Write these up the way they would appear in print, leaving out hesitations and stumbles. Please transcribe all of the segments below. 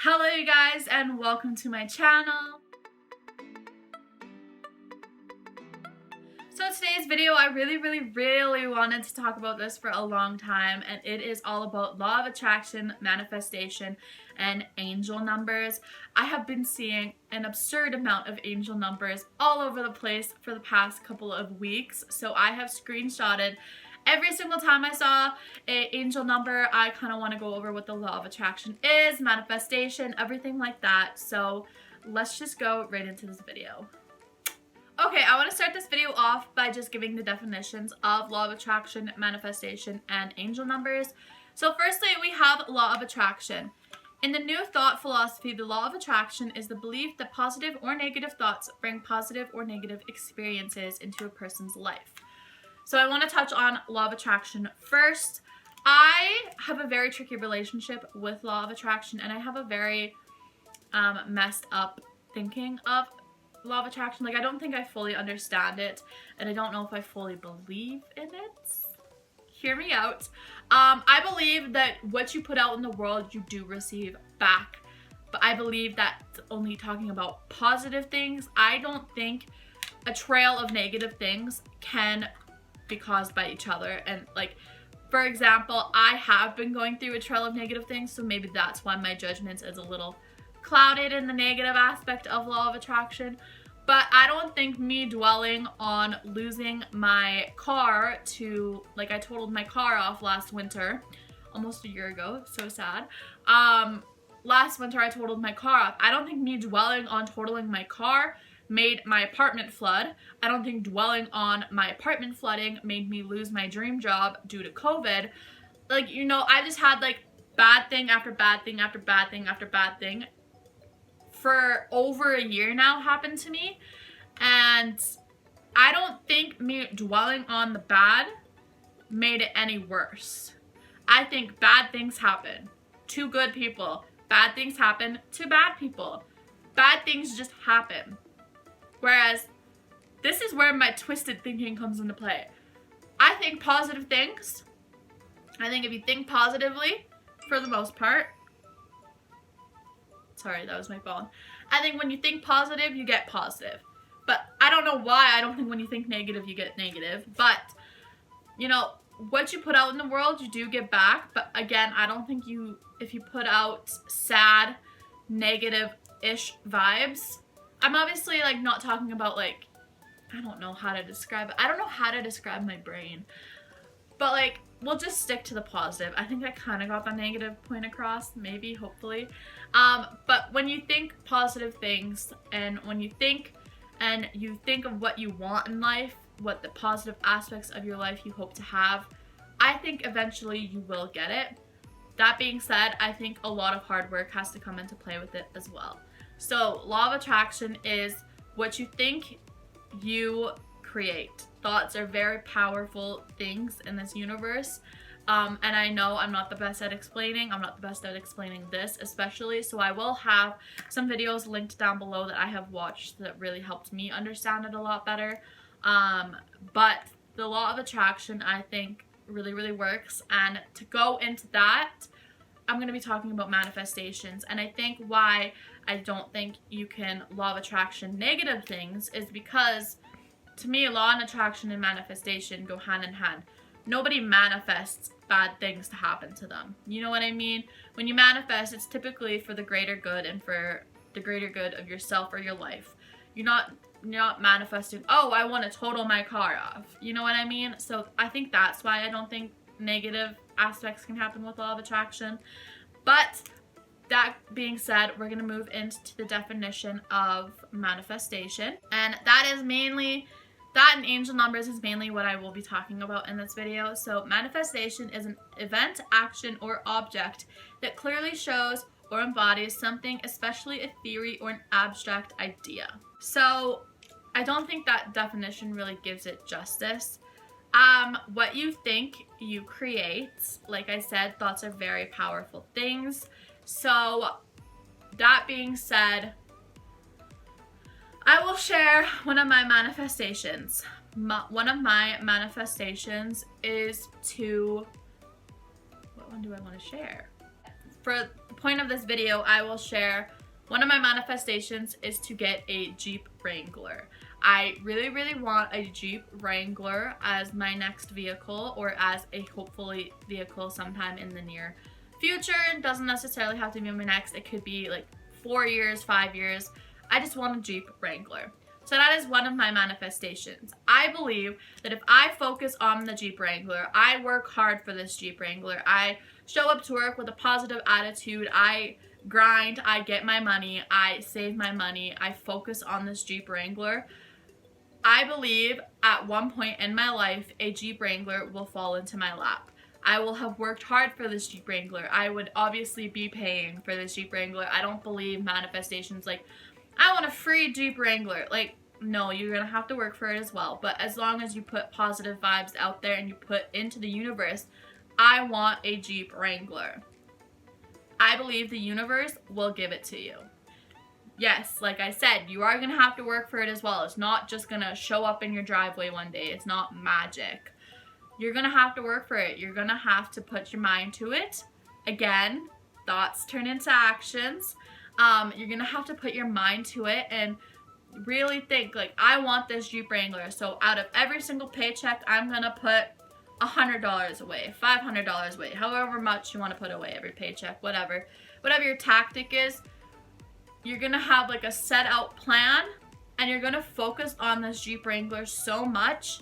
Hello you guys and welcome to my channel. So today's video, I really wanted to talk about this for a long time, and it is all about law of attraction, manifestation, and angel numbers. I have been seeing an absurd amount of angel numbers all over the place for the past couple of weeks, so I have screenshotted every single time I saw an angel number. I kind of want to go over what the law of attraction is, manifestation, everything like that. So let's just go right into this video. Okay, I want to start this video off by just giving the definitions of law of attraction, manifestation, and angel numbers. So firstly, we have law of attraction. In the New Thought philosophy, the law of attraction is the belief that positive or negative thoughts bring positive or negative experiences into a person's life. So I want to touch on law of attraction first. I have a very tricky relationship with law of attraction, and I have a very messed up thinking of law of attraction. Like, I don't think I fully understand it, and I don't know if I fully believe in it. Hear me out. I believe that what you put out in the world, you do receive back. But I believe that's only talking about positive things. I don't think a trail of negative things can be caused by each other. And like, for example, I have been going through a trail of negative things, so maybe that's why my judgment is a little clouded in the negative aspect of law of attraction. But I don't think me dwelling on losing my car to, like, I totaled my car off last winter, almost a year ago, so sad. Last winter I totaled my car off. I don't think me dwelling on totaling my car made my apartment flood. I don't think dwelling on my apartment flooding made me lose my dream job due to COVID. Like, you know, I just had like bad thing after bad thing after bad thing after bad thing for over a year now happen to me. And I don't think me dwelling on the bad made it any worse. I think bad things happen to good people. Bad things happen to bad people. Bad things just happen. Whereas, this is where my twisted thinking comes into play. I think positive things. I think if you think positively, for the most part. Sorry, that was my phone. I think when you think positive, you get positive. But I don't know why I don't think when you think negative, you get negative. But, you know, what you put out in the world, you do get back. But again, I don't think if you put out sad, negative-ish vibes, I'm obviously, like, not talking about, like, I don't know how to describe it. I don't know how to describe my brain. But, like, we'll just stick to the positive. I think I kind of got the negative point across, maybe, hopefully. But when you think positive things, and when you think of what you want in life, what the positive aspects of your life you hope to have, I think eventually you will get it. That being said, I think a lot of hard work has to come into play with it as well. So, law of attraction is what you think, you create. Thoughts are very powerful things in this universe. And I know I'm not the best at explaining. I'm not the best at explaining this especially. So I will have some videos linked down below that I have watched that really helped me understand it a lot better. But the law of attraction, I think, really works. And to go into that, I'm going to be talking about manifestations. And I think why I don't think you can law of attraction negative things is because, to me, law and attraction and manifestation go hand in hand. Nobody manifests bad things to happen to them. You know what I mean? When you manifest, it's typically for the greater good and for the greater good of yourself or your life. You're not manifesting, oh, I want to total my car off. You know what I mean? So I think that's why I don't think negative aspects can happen with law of attraction. But that being said, we're going to move into the definition of manifestation. And that and angel numbers is mainly what I will be talking about in this video. So manifestation is an event, action, or object that clearly shows or embodies something, especially a theory or an abstract idea. So I don't think that definition really gives it justice. What you think, you create. Like I said, thoughts are very powerful things. So that being said, I will share one of my manifestations. One of my manifestations is to, what one do I want to share? for the point of this video, I will share one of my manifestations is to get a Jeep Wrangler. I really, really want a Jeep Wrangler as my next vehicle, or as a hopefully vehicle sometime in the near future. It doesn't necessarily have to be my next. It could be like 4 years, 5 years. I just want a Jeep Wrangler. So that is one of my manifestations. I believe that if I focus on the Jeep Wrangler, I work hard for this Jeep Wrangler, I show up to work with a positive attitude, I grind, I get my money, I save my money, I focus on this Jeep Wrangler, I believe at one point in my life, a Jeep Wrangler will fall into my lap. I will have worked hard for this Jeep Wrangler. I would obviously be paying for this Jeep Wrangler. I don't believe manifestations like, I want a free Jeep Wrangler. Like, no, you're gonna have to work for it as well. But as long as you put positive vibes out there and you put into the universe, I want a Jeep Wrangler, I believe the universe will give it to you. Yes, like I said, you are gonna have to work for it as well. It's not just gonna show up in your driveway one day. It's not magic. You're gonna have to work for it. You're gonna have to put your mind to it. Again, thoughts turn into actions. You're gonna have to put your mind to it and really think, like, I want this Jeep Wrangler. So out of every single paycheck, I'm gonna put $100 away, $500 away, however much you want to put away every paycheck, whatever your tactic is. You're gonna have like a set out plan, and you're gonna focus on this Jeep Wrangler so much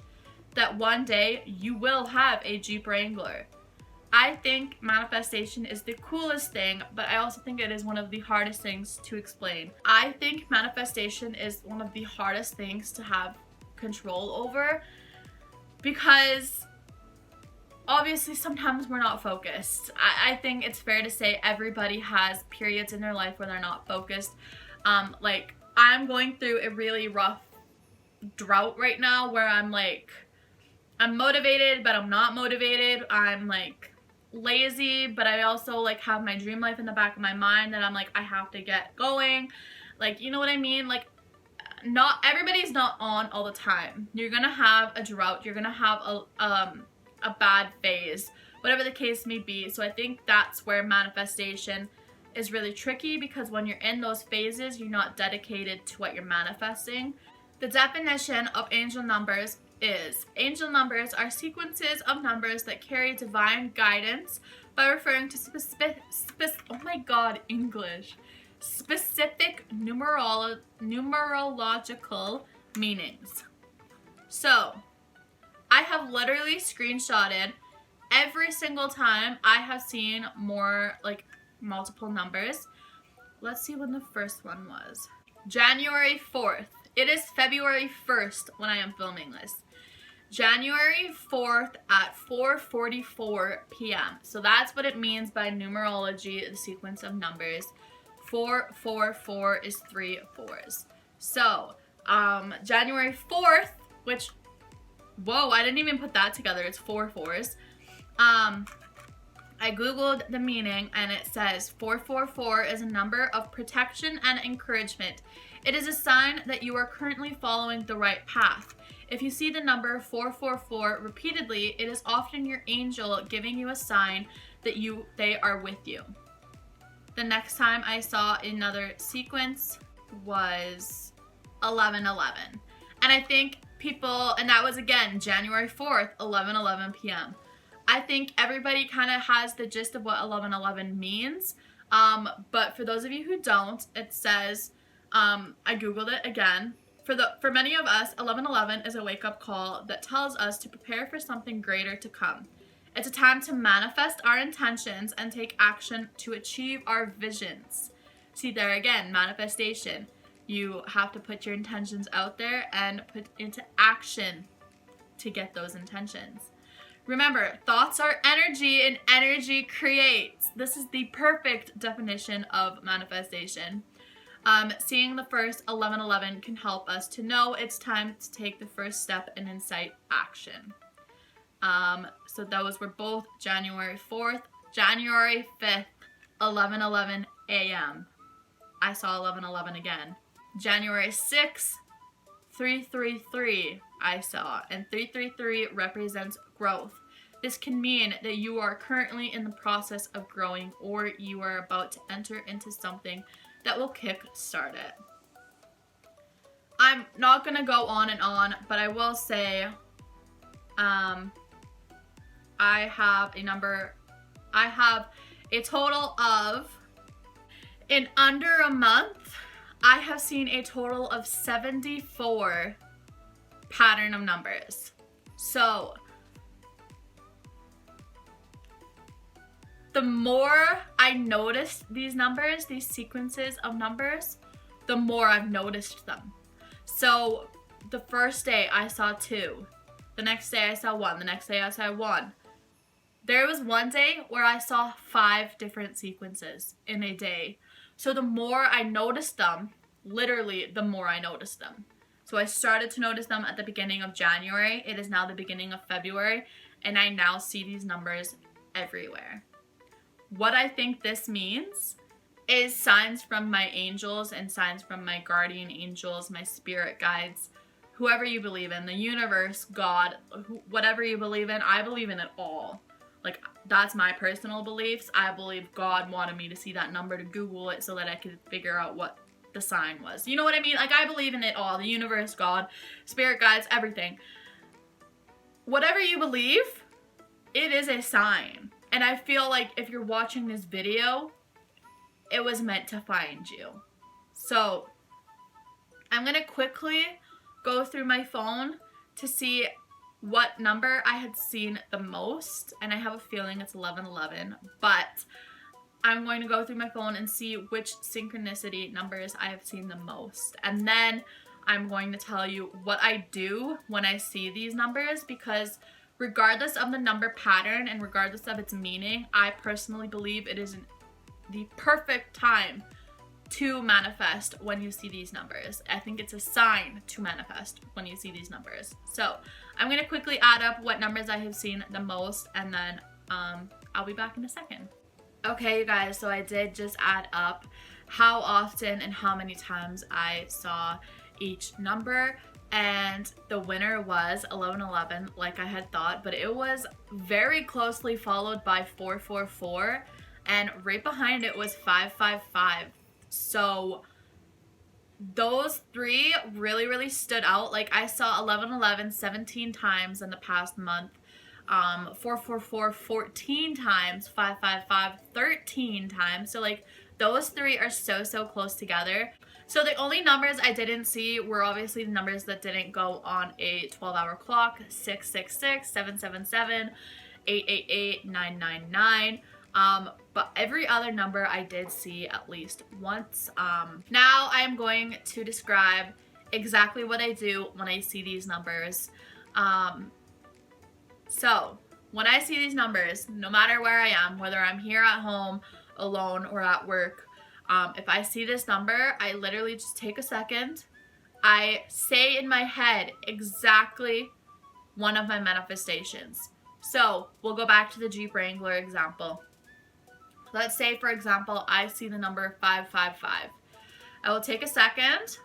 that one day you will have a Jeep Wrangler. I think manifestation is the coolest thing, but I also think it is one of the hardest things to explain. I think manifestation is one of the hardest things to have control over, because obviously sometimes we're not focused. I think it's fair to say everybody has periods in their life where they're not focused. Like, I'm going through a really rough drought right now where I'm like, I'm motivated, but I'm not motivated. I'm like lazy, but I also like have my dream life in the back of my mind that I'm like, I have to get going. Like, you know what I mean? Like, not everybody's not on all the time. You're gonna have a drought. You're gonna have a bad phase, whatever the case may be. So I think that's where manifestation is really tricky, because when you're in those phases, you're not dedicated to what you're manifesting. The definition of angel numbers is, angel numbers are sequences of numbers that carry divine guidance by referring to specific numerological meanings. So I have literally screenshotted every single time I have seen multiple numbers. Let's see when the first one was. January 4th. It is February 1st when I am filming this. January 4th at 4:44 p.m. So that's what it means by numerology, the sequence of numbers. 444 is 3 4s. So, January 4th, which, whoa, I didn't even put that together. It's 4 4s. I googled the meaning, and it says 444 is a number of protection and encouragement. It is a sign that you are currently following the right path. If you see the number 444 repeatedly, it is often your angel giving you a sign that they are with you. The next time I saw another sequence was 11:11. And I think people, and that was again January 4th, 11:11 p.m. I think everybody kind of has the gist of what 11:11 means. But for those of you who don't, it says, I googled it again. For many of us, 11:11 is a wake-up call that tells us to prepare for something greater to come. It's a time to manifest our intentions and take action to achieve our visions. See, there again, manifestation. You have to put your intentions out there and put into action to get those intentions. Remember, thoughts are energy, and energy creates. This is the perfect definition of manifestation. Seeing the first 11:11 can help us to know it's time to take the first step and incite action. So those were both January 4th, January 5th, 11:11 a.m. I saw 11:11 again. January 6th, 333 I saw, and 333 represents growth. This can mean that you are currently in the process of growing, or you are about to enter into something that will kick-start it. I'm not gonna go on and on, but I will say, I have a total of, in under a month, I have seen a total of 74 pattern of numbers. So, the more I noticed these numbers, these sequences of numbers, the more I've noticed them. So, the first day I saw 2. The next day I saw 1. The next day I saw 1. There was one day where I saw 5 different sequences in a day. So the more I noticed them, literally the more I noticed them. So I started to notice them at the beginning of January. It is now the beginning of February, and I now see these numbers everywhere. What I think this means is signs from my angels and signs from my guardian angels, my spirit guides, whoever you believe in, the universe, God, whatever you believe in. I believe in it all. Like, that's my personal beliefs. I believe God wanted me to see that number, to Google it so that I could figure out what the sign was. You know what I mean? Like, I believe in it all. The universe, God, spirit guides, everything. Whatever you believe, it is a sign. And I feel like if you're watching this video, it was meant to find you. So, I'm going to quickly go through my phone to see what number I had seen the most, and I have a feeling it's 1111, but I'm going to go through my phone and see which synchronicity numbers I have seen the most, and then I'm going to tell you what I do when I see these numbers, because regardless of the number pattern and regardless of its meaning, I personally believe it is the perfect time to manifest when you see these numbers. I think it's a sign to manifest when you see these numbers. So I'm going to quickly add up what numbers I have seen the most, and then I'll be back in a second. Okay, you guys, so I did just add up how often and how many times I saw each number, and the winner was 1111, like I had thought, but it was very closely followed by 444, and right behind it was 555. So those 3 really stood out. Like, I saw 1111 17 times in the past month, 444 14 times, 555 13 times. So like, those 3 are so close together. So the only numbers I didn't see were obviously the numbers that didn't go on a 12-hour clock: 666, 777, 888, 999. But every other number I did see at least once. Now I am going to describe exactly what I do when I see these numbers. So when I see these numbers, no matter where I am, whether I'm here at home, alone, or at work, if I see this number, I literally just take a second. I say in my head exactly one of my manifestations. So we'll go back to the Jeep Wrangler example. Let's say, for example, I see the number 555. I will take a second,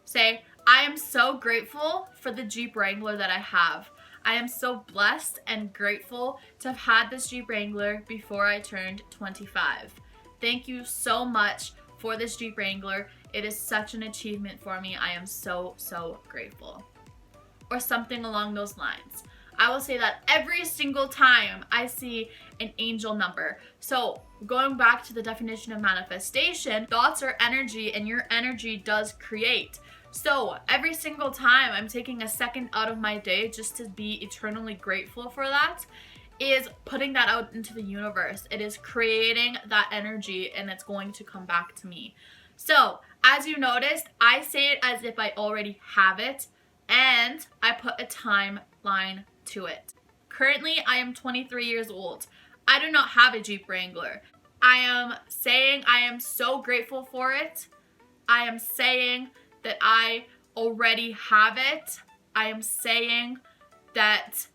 say, I am so grateful for the Jeep Wrangler that I have. I am so blessed and grateful to have had this Jeep Wrangler before I turned 25. Thank you so much for this Jeep Wrangler. It is such an achievement for me. I am so grateful. Or something along those lines. I will say that every single time I see an angel number. So going back to the definition of manifestation, thoughts are energy, and your energy does create. So every single time I'm taking a second out of my day just to be eternally grateful for that, is putting that out into the universe. It is creating that energy, and it's going to come back to me. So as you noticed, I say it as if I already have it, and I put a timeline to it. Currently, I am 23 years old. I do not have a Jeep Wrangler. I am saying I am so grateful for it. I am saying that I already have it. I am saying that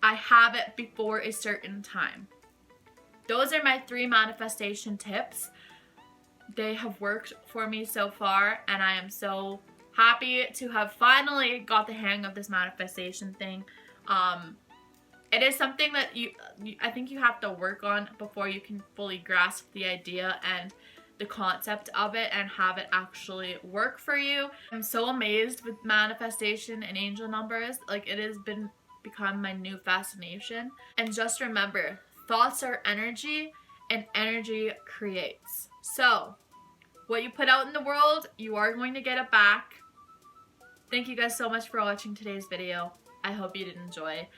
I have it before a certain time. Those are my 3 manifestation tips. They have worked for me so far, and I am so happy to have finally got the hang of this manifestation thing. it is something that I think you have to work on before you can fully grasp the idea and the concept of it and have it actually work for you. I'm so amazed with manifestation and angel numbers. Like, it has become my new fascination. And just remember, thoughts are energy and energy creates. So what you put out in the world, you are going to get it back. Thank you guys so much for watching today's video. I hope you did enjoy.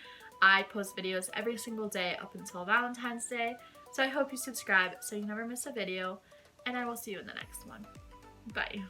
I post videos every single day up until Valentine's Day, so I hope you subscribe so you never miss a video, and I will see you in the next one. Bye.